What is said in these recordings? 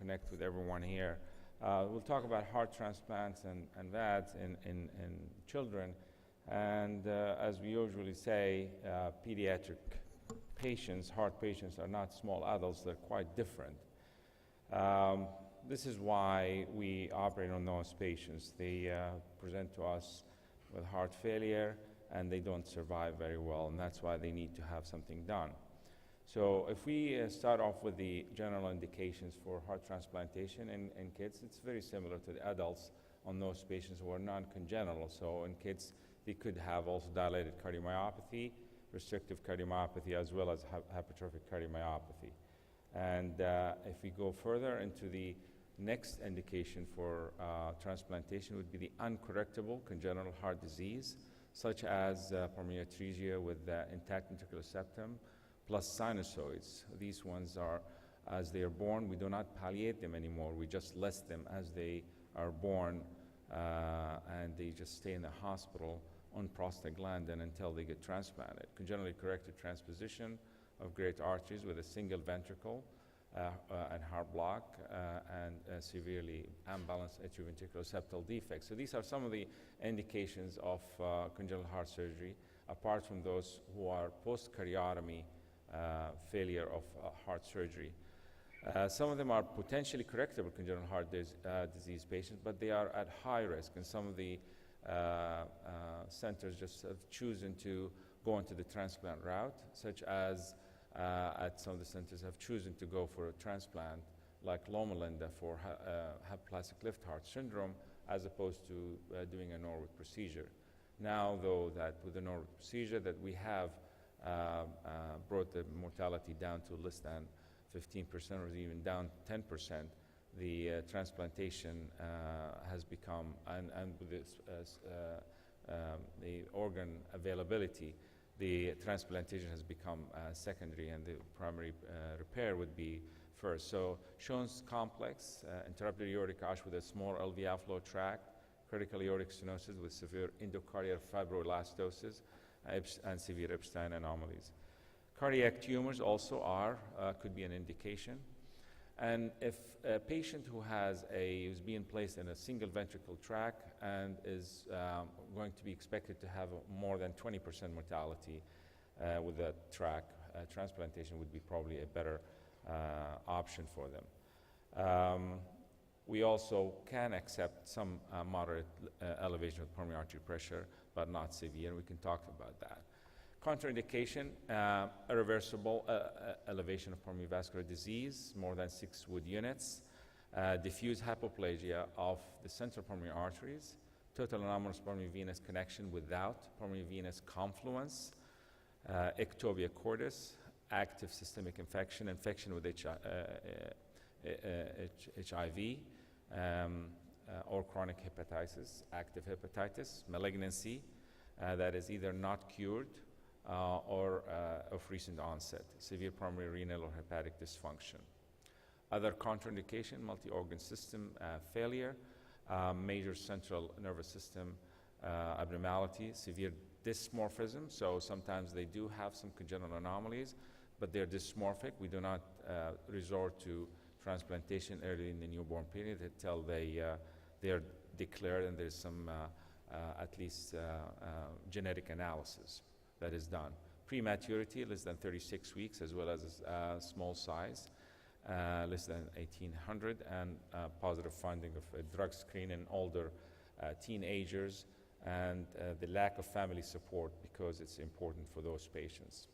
connect with everyone here. We'll talk about heart transplants and VADs in children. And as we usually say, pediatric patients, heart patients, are not small adults. They're quite different. This is why we operate on those patients. They present to us with heart failure, and they don't survive very well, and that's why they need to have something done. So if we start off with the general indications for heart transplantation in kids, it's very similar to the adults on those patients who are non-congenital. So in kids, they could have also dilated cardiomyopathy, restrictive cardiomyopathy, as well as hypertrophic cardiomyopathy. And if we go further into the next indication for transplantation would be the uncorrectable congenital heart disease, such as pulmonary atresia with intact ventricular septum, plus sinusoids. These ones are, as they are born, we do not palliate them anymore. We just list them as they are born, and they just stay in the hospital on prostaglandin until they get transplanted. Congenitally corrected transposition of great arteries with a single ventricle and heart block and severely unbalanced atrioventricular septal defects. So these are some of the indications of congenital heart surgery, apart from those who are post-cardiotomy failure of heart surgery. Some of them are potentially correctable congenital heart disease patients, but they are at high risk, and some of the centers just have chosen to go into the transplant route, such as at some of the centers have chosen to go for a transplant, like Loma Linda for aplastic left heart syndrome, as opposed to doing a Norwood procedure. Now, though, that with the Norwood procedure that we have brought the mortality down to less than 15% or even down 10%, the transplantation has become, and with this, the organ availability, the transplantation has become secondary, and the primary repair would be first. So Schoen's complex, interrupted aortic arch with a small LV outflow tract, critical aortic stenosis with severe endocardial fibroelastosis, and severe Epstein anomalies. Cardiac tumors also could be an indication. And if a patient who is being placed in a single ventricle tract and is going to be expected to have more than 20% mortality with that tract, transplantation would be probably a better option for them. We also can accept some moderate elevation of pulmonary artery pressure, but not severe. We can talk about that. Contraindication, irreversible elevation of pulmonary vascular disease, more than 6 Wood units, diffuse hypoplasia of the central pulmonary arteries, total anomalous pulmonary venous connection without pulmonary venous confluence, ectopia cordis, active systemic infection with HIV, or chronic hepatitis, active hepatitis, malignancy that is either not cured or of recent onset, severe primary renal or hepatic dysfunction. Other contraindication, multi-organ system failure, major central nervous system abnormality, severe dysmorphism. So sometimes they do have some congenital anomalies, but they're dysmorphic. We do not resort to transplantation early in the newborn period until they are declared and there's some at least genetic analysis that is done. Prematurity, less than 36 weeks, as well as small size, less than 1,800, and positive finding of a drug screen in older teenagers, and the lack of family support, because it's important for those patients.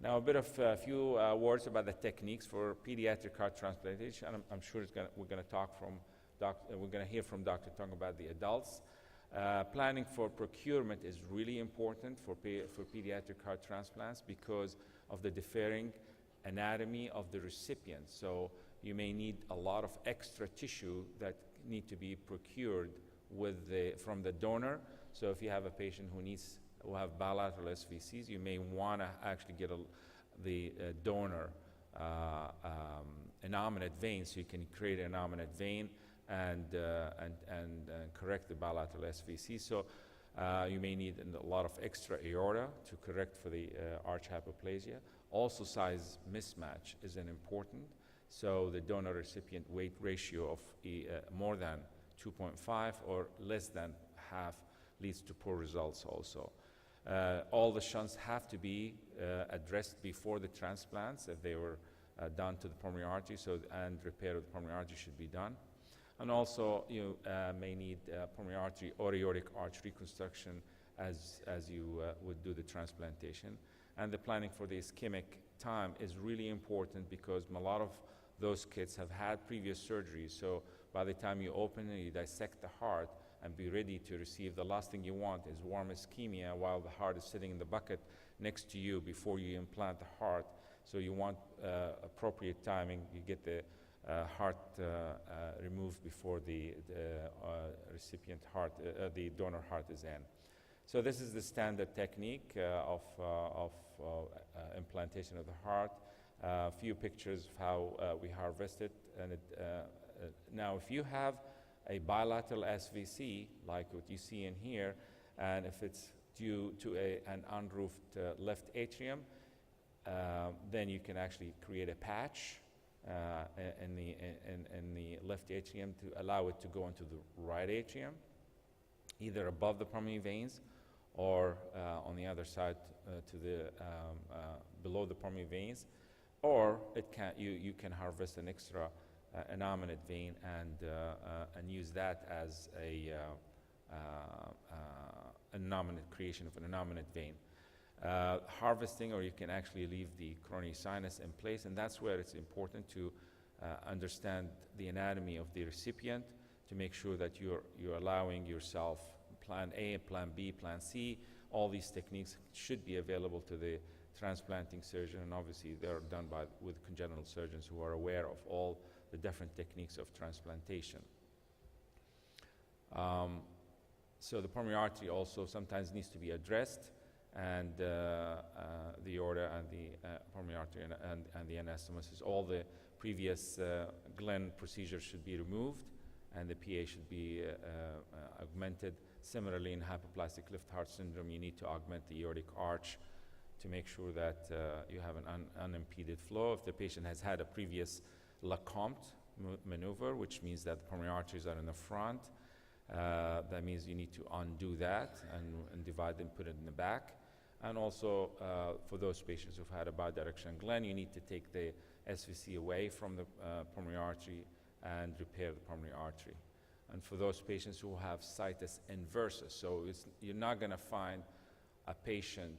Now, a few words about the techniques for pediatric heart transplantation. I'm sure we're going to hear from Dr. Tong about the adults. Planning for procurement is really important for pediatric heart transplants because of the differing anatomy of the recipient. So you may need a lot of extra tissue that need to be procured from the donor. So if you have a patient who have bilateral SVCs, you may want to actually get the donor innominate vein, so you can create an innominate vein and correct the bilateral SVC. So you may need a lot of extra aorta to correct for the arch hypoplasia. Also, size mismatch is an important. So the donor-recipient weight ratio of more than 2.5 or less than half leads to poor results also. All the shunts have to be addressed before the transplants if they were done to the pulmonary artery, and repair of the pulmonary artery should be done. And also you may need pulmonary artery or aortic arch reconstruction as you would do the transplantation. And the planning for the ischemic time is really important because a lot of those kids have had previous surgeries. So by the time you open and you dissect the heart and be ready to receive, the last thing you want is warm ischemia while the heart is sitting in the bucket next to you before you implant the heart. So you want appropriate timing. You get the heart removed before the recipient heart, the donor heart is in. So this is the standard technique of implantation of the heart. A few pictures of how we harvest it. And now if you have a bilateral SVC, like what you see in here, and if it's due to an unroofed left atrium, then you can actually create a patch in the left atrium to allow it to go into the right atrium, either above the pulmonary veins or on the other side to the below the pulmonary veins, or you can harvest an extra innominate vein and use that as a creation of an innominate vein. Harvesting, or you can actually leave the coronary sinus in place, and that's where it's important to understand the anatomy of the recipient to make sure that you're allowing yourself plan A, plan B, plan C. All these techniques should be available to the transplanting surgeon, and obviously they're done with congenital surgeons who are aware of all the different techniques of transplantation. So the pulmonary artery also sometimes needs to be addressed, and the aorta and the pulmonary artery and the anastomosis. All the previous Glenn procedures should be removed, and the PA should be augmented. Similarly, in hypoplastic left heart syndrome, you need to augment the aortic arch to make sure that you have an unimpeded flow. If the patient has had a previous Lecomte maneuver, which means that the pulmonary arteries are in the front, that means you need to undo that and divide and put it in the back. And also, for those patients who've had a bidirectional Glenn, you need to take the SVC away from the pulmonary artery and repair the pulmonary artery. And for those patients who have situs inversus, so you're not going to find a patient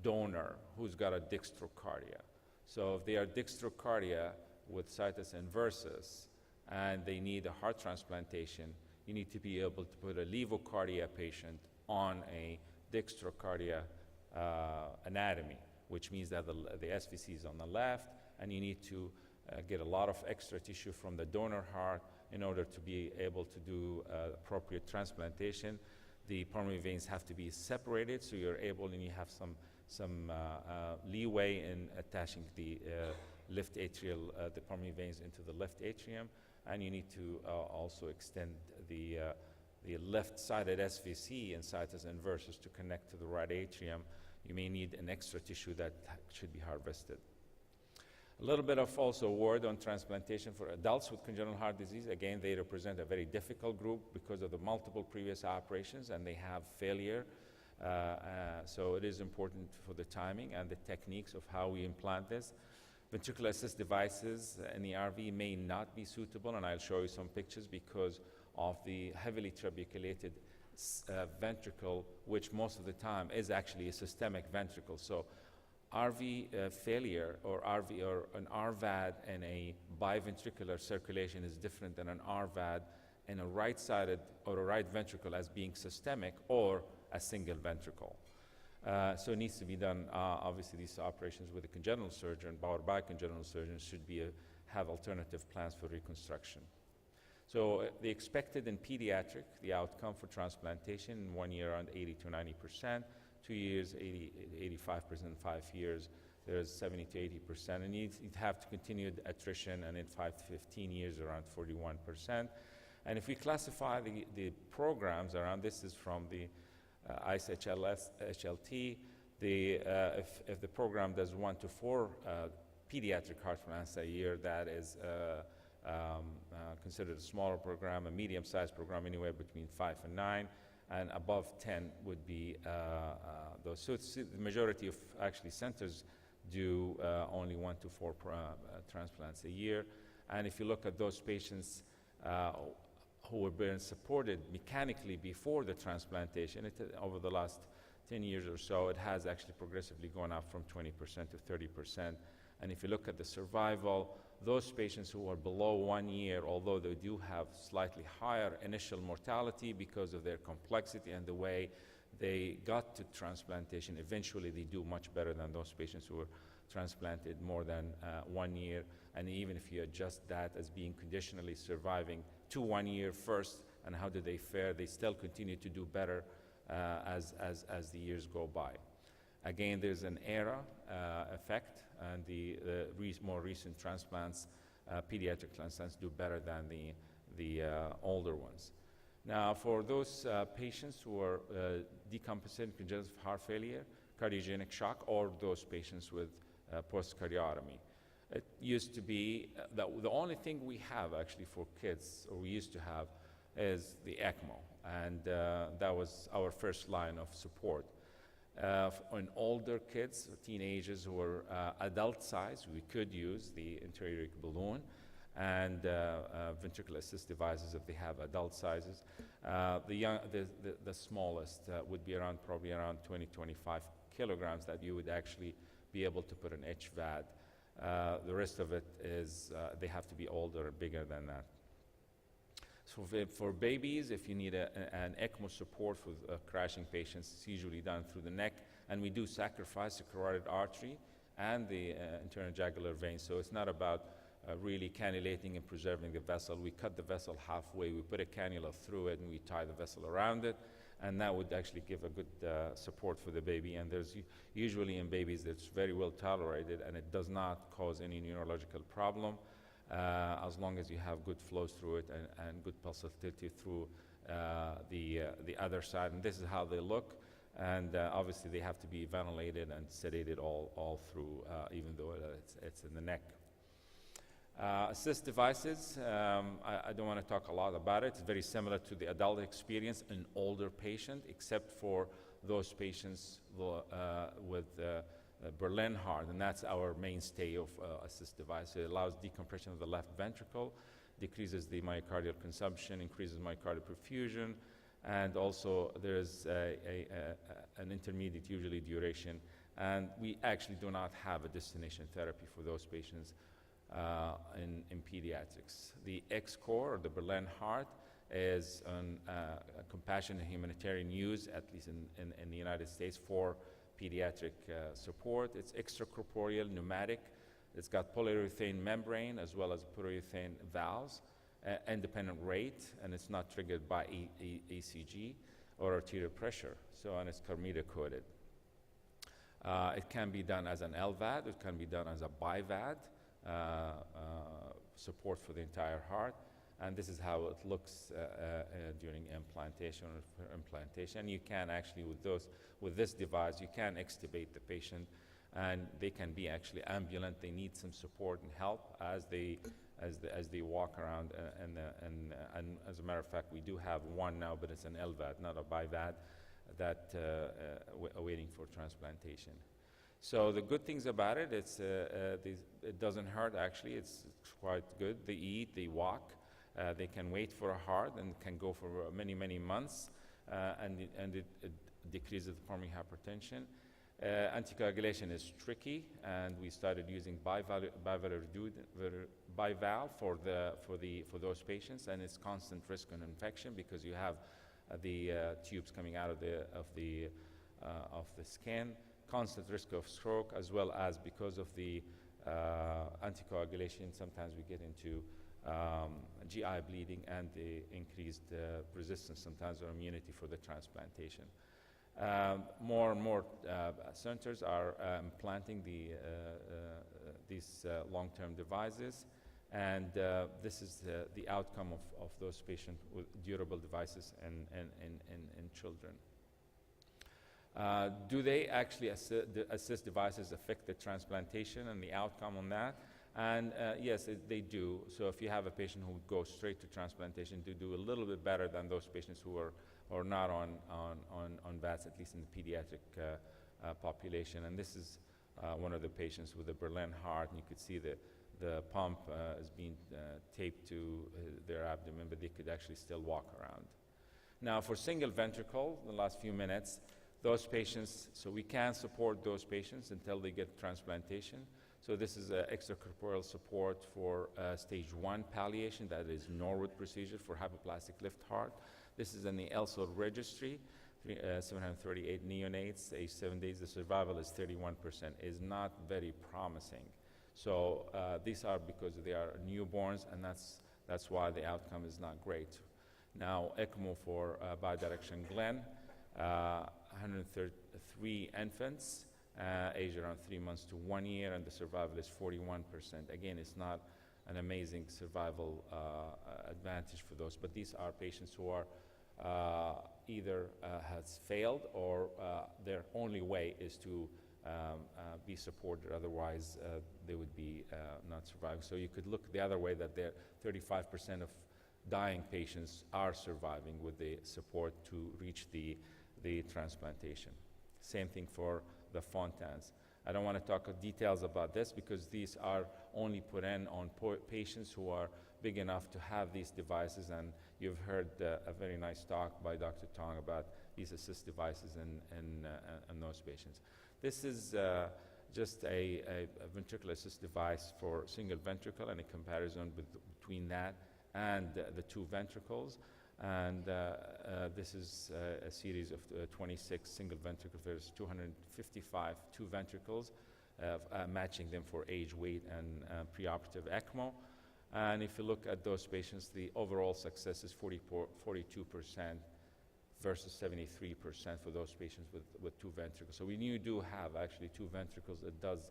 donor who's got a dextrocardia. So if they are dextrocardia with situs inversus and they need a heart transplantation, you need to be able to put a levocardia patient on a dextrocardia anatomy, which means that the SVC is on the left, and you need to get a lot of extra tissue from the donor heart in order to be able to do appropriate transplantation. The pulmonary veins have to be separated, so you're able, and you have some leeway in attaching the left atrial, the pulmonary veins into the left atrium, and you need to also extend the left-sided SVC and situs inversus to connect to the right atrium. You may need an extra tissue that should be harvested. A little bit of also word on transplantation for adults with congenital heart disease. Again, they represent a very difficult group because of the multiple previous operations, and they have failure. So it is important for the timing and the techniques of how we implant this. Ventricular assist devices in the RV may not be suitable, and I'll show you some pictures because of the heavily trabeculated ventricle, which most of the time is actually a systemic ventricle. So RV failure or an RVAD in a biventricular circulation is different than an RVAD in a right-sided or a right ventricle as being systemic or a single ventricle. So it needs to be done, obviously these operations with a congenital surgeon, powered by congenital surgeons, should have alternative plans for reconstruction. So the expected in pediatric, the outcome for transplantation in 1 year around 80 to 90%, 2 years 85%, 5 years there's 70 to 80%, and you'd have to continued attrition, and in 5 to 15 years around 41%. And if we classify the programs around, this is from the ICE HLT, if the program does 1 to 4 pediatric heart transplants a year. That is considered a smaller program, a medium-sized program, anywhere between 5 and 9, and above 10 would be those. So it's the majority of actually centers do only 1 to 4 transplants a year. And if you look at those patients who were being supported mechanically before the transplantation, over the last 10 years or so, it has actually progressively gone up from 20% to 30%. And if you look at the survival, those patients who are below 1 year, although they do have slightly higher initial mortality because of their complexity and the way they got to transplantation, eventually they do much better than those patients who were transplanted more than 1 year. And even if you adjust that as being conditionally surviving to 1 year first, and how do they fare, they still continue to do better as the years go by. Again, there's an era effect, and the more recent transplants, pediatric transplants, do better than the older ones. Now, for those patients who are decompensated congestive heart failure, cardiogenic shock, or those patients with post-cardiotomy, it used to be that the only thing we have actually for kids, or we used to have, is the ECMO, and that was our first line of support. On older kids, teenagers who are adult size, we could use the intra-aortic balloon and ventricular assist devices if they have adult sizes. The smallest would be probably around 20-25 kilograms that you would actually be able to put an HVAD. The rest of it is they have to be older or bigger than that. So for babies, if you need an ECMO support for crashing patients, it's usually done through the neck, and we do sacrifice the carotid artery and the internal jugular vein. So it's not about really cannulating and preserving the vessel. We cut the vessel halfway, we put a cannula through it, and we tie the vessel around it, and that would actually give a good support for the baby. And there's usually in babies that's very well tolerated, and it does not cause any neurological problem. As long as you have good flows through it and good pulsatility through the other side. And this is how they look. And obviously they have to be ventilated and sedated all through, even though it's in the neck. Assist devices, I don't want to talk a lot about it. It's very similar to the adult experience in older patient, except for those patients with Berlin heart, and that's our mainstay of assist device. It allows decompression of the left ventricle, decreases the myocardial consumption, increases myocardial perfusion, and also there's an intermediate, usually, duration. And we actually do not have a destination therapy for those patients in pediatrics. The Excor, or the Berlin heart, is on compassionate humanitarian use, at least in the United States, for pediatric support. It's extracorporeal, pneumatic. It's got polyurethane membrane as well as polyurethane valves, independent rate, and it's not triggered by ECG or arterial pressure. So, and it's Carmida coated. It can be done as an LVAD. It can be done as a BiVAD, support for the entire heart. And this is how it looks during implantation or implantation. You can actually, with this device, you can extubate the patient, and they can be actually ambulant. They need some support and help as they walk around. And as a matter of fact, we do have one now, but it's an LVAD, not a BiVAD, that awaiting for transplantation. So the good things about it, it doesn't hurt actually. It's quite good. They eat, they walk. They can wait for a heart and can go for many, many months, and it decreases the pulmonary hypertension. Anticoagulation is tricky, and we started using bivalve for those patients, and it's constant risk of infection because you have the tubes coming out of the skin, constant risk of stroke, as well as because of the anticoagulation, sometimes we get into GI bleeding and the increased resistance sometimes or immunity for the transplantation. More and more centers are implanting these long-term devices, and this is the outcome of those patients with durable devices in children. Do they actually assist devices affect the transplantation and the outcome on that? And yes, they do. So if you have a patient who goes straight to transplantation, they do a little bit better than those patients who are not on VATS, at least in the pediatric population. And this is one of the patients with a Berlin heart, and you could see the pump is being taped to their abdomen, but they could actually still walk around. Now, for single ventricle, the last few minutes, those patients, so we can support those patients until they get transplantation. So this is extracorporeal support for stage 1 palliation, that is Norwood procedure for hypoplastic left heart. This is in the ELSO registry, 738 neonates, age 7 days. The survival is 31%, is not very promising. So these are because they are newborns, and that's why the outcome is not great. Now, ECMO for bidirectional Glenn, 133 infants, age around 3 months to 1 year, and the survival is 41%. Again, it's not an amazing survival advantage for those, but these are patients who are either has failed or their only way is to be supported, otherwise they would be not surviving. So you could look the other way, that 35% of dying patients are surviving with the support to reach the transplantation. Same thing for the Fontans. I don't want to talk details about this because these are only put in on patients who are big enough to have these devices, and you've heard a very nice talk by Dr. Tong about these assist devices in those patients. This is just a ventricular assist device for single ventricle, and a comparison between that and the two ventricles. And this is a series of 26 single ventricles. There's 255 two ventricles, matching them for age, weight, and preoperative ECMO. And if you look at those patients, the overall success is 42% versus 73% for those patients with two ventricles. So when you do have actually two ventricles, it does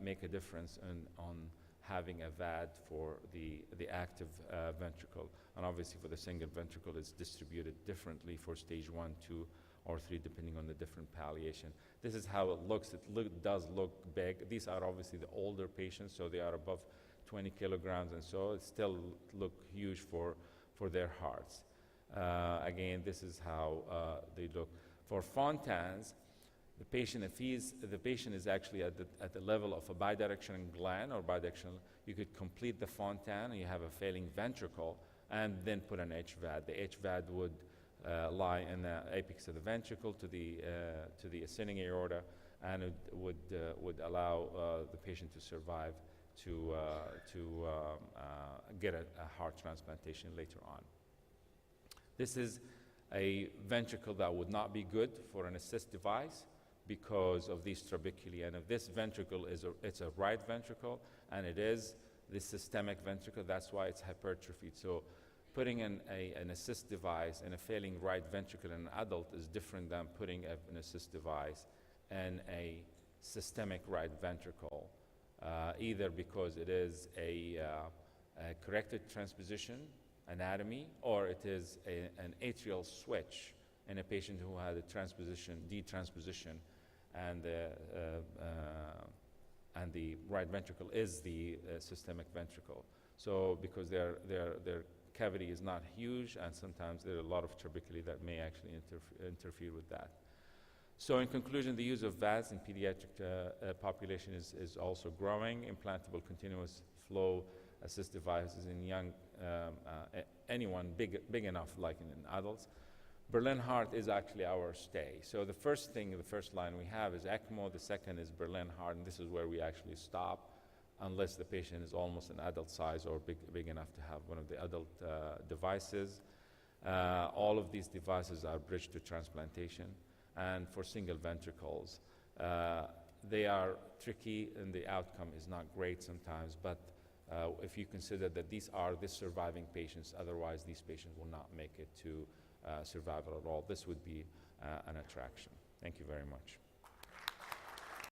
make a difference on having a VAD for the active ventricle. And obviously for the single ventricle, it's distributed differently for stage 1, 2, or 3, depending on the different palliation. This is how it looks. It does look big. These are obviously the older patients, so they are above 20 kilograms, and so it still look huge for their hearts. Again, this is how they look. For Fontans, the patient, if the patient is actually at the level of a bidirectional gland or bidirectional, you could complete the Fontan, and you have a failing ventricle, and then put an HVAD. The HVAD would lie in the apex of the ventricle to the ascending aorta, and it would allow the patient to survive to get a heart transplantation later on. This is a ventricle that would not be good for an assist device because of these trabeculae. And if this ventricle it's a right ventricle, and it is the systemic ventricle, that's why it's hypertrophied. So putting in an assist device in a failing right ventricle in an adult is different than putting an assist device in a systemic right ventricle, either because it is a corrected transposition anatomy, or it is an atrial switch in a patient who had a detransposition, and the right ventricle is the systemic ventricle. So because their cavity is not huge, and sometimes there are a lot of trabeculae that may actually interfere with that. So in conclusion, the use of VADs in pediatric population is also growing. Implantable continuous flow assist devices in young, anyone big enough, like in adults. Berlin heart is actually our stay. So the first line we have is ECMO. The second is Berlin heart, and this is where we actually stop, unless the patient is almost an adult size or big enough to have one of the adult devices. All of these devices are bridged to transplantation. And for single ventricles, they are tricky, and the outcome is not great sometimes, but if you consider that these are the surviving patients, otherwise these patients will not make it to survival at all, this would be an attraction. Thank you very much.